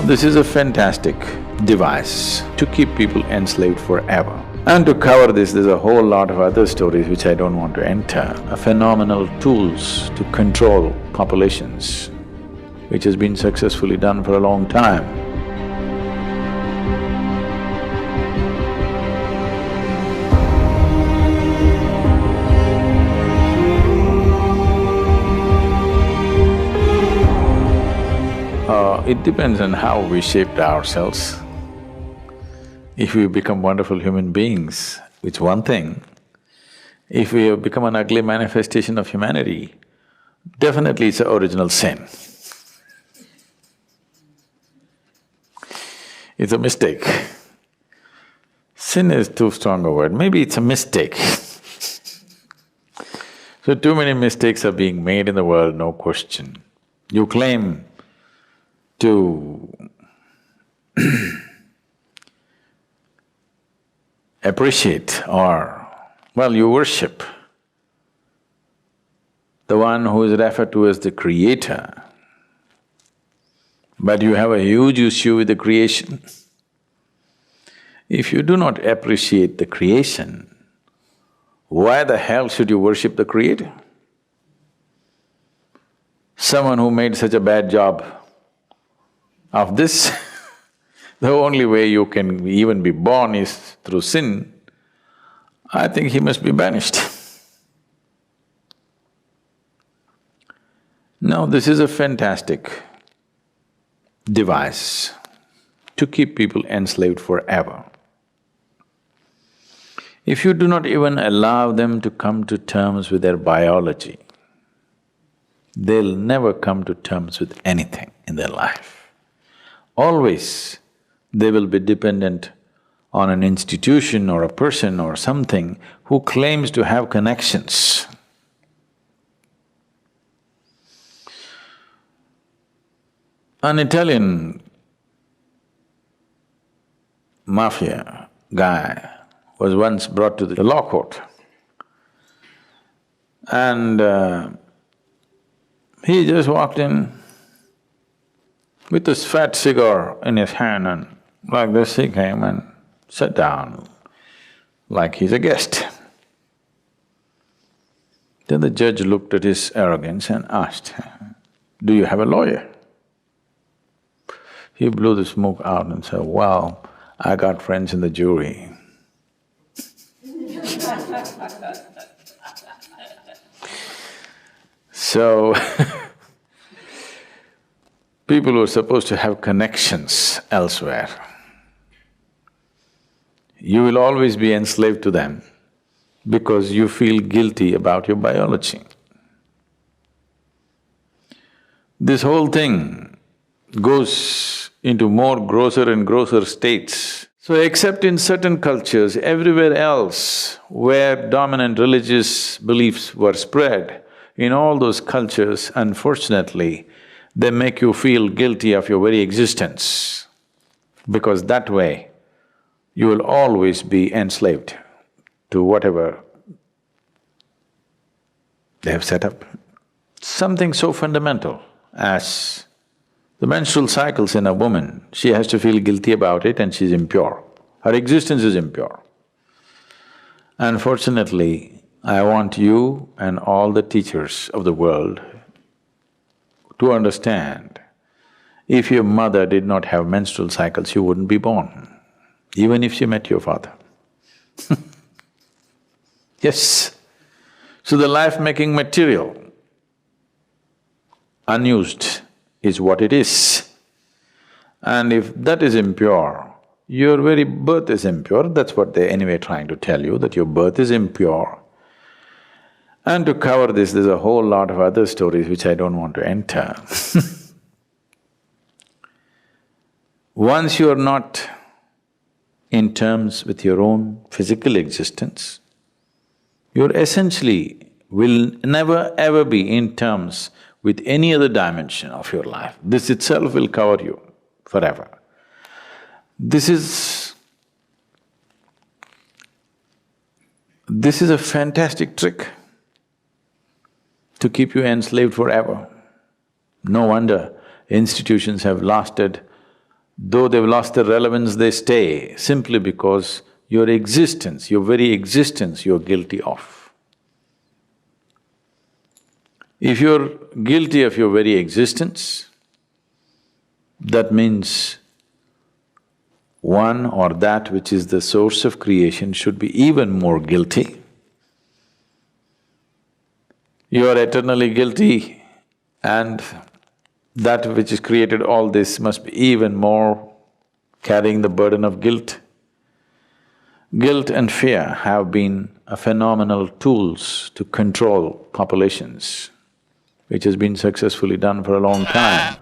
This is a fantastic device to keep people enslaved forever. And to cover this, there's a whole lot of other stories which I don't want to enter, phenomenal tools to control populations, which has been successfully done for a long time. It depends on how we shaped ourselves. If we become wonderful human beings, it's one thing. If we have become an ugly manifestation of humanity, definitely it's an original sin. It's a mistake. Sin is too strong a word, maybe it's a mistake. So too many mistakes are being made in the world, no question. You claim to appreciate or, well, you worship the one who is referred to as the creator, but you have a huge issue with the creation. If you do not appreciate the creation, why the hell should you worship the creator? Someone who made such a bad job of this, the only way you can even be born is through sin, I think he must be banished. Now, this is a fantastic device to keep people enslaved forever. If you do not even allow them to come to terms with their biology, they'll never come to terms with anything in their life. Always they will be dependent on an institution or a person or something who claims to have connections. An Italian mafia guy was once brought to the law court and he just walked in with this fat cigar in his hand, and like this he came and sat down like he's a guest. Then the judge looked at his arrogance and asked, "Do you have a lawyer?" He blew the smoke out and said, "Well, I got friends in the jury." So people who are supposed to have connections elsewhere, you will always be enslaved to them because you feel guilty about your biology. This whole thing goes into more grosser and grosser states. So except in certain cultures, everywhere else where dominant religious beliefs were spread, in all those cultures, unfortunately, they make you feel guilty of your very existence, because that way you will always be enslaved to whatever they have set up. Something so fundamental as the menstrual cycles in a woman, she has to feel guilty about it and she's impure. Her existence is impure. Unfortunately, I want you and all the teachers of the world to understand, if your mother did not have menstrual cycles, you wouldn't be born, even if she met your father. Yes. So the life-making material, unused, is what it is. And if that is impure, your very birth is impure, that's what they're anyway trying to tell you, that your birth is impure. And to cover this, there's a whole lot of other stories which I don't want to enter. Once you are not in terms with your own physical existence, you essentially will never ever be in terms with any other dimension of your life. This itself will cover you forever. This is a fantastic trick to keep you enslaved forever. No wonder institutions have lasted Though they've lost their relevance, they stay simply because your existence, your very existence, you're guilty of. If you're guilty of your very existence, that means one or that which is the source of creation should be even more guilty. You are eternally guilty, and that which has created all this must be even more carrying the burden of guilt. Guilt and fear have been a phenomenal tools to control populations, which has been successfully done for a long time.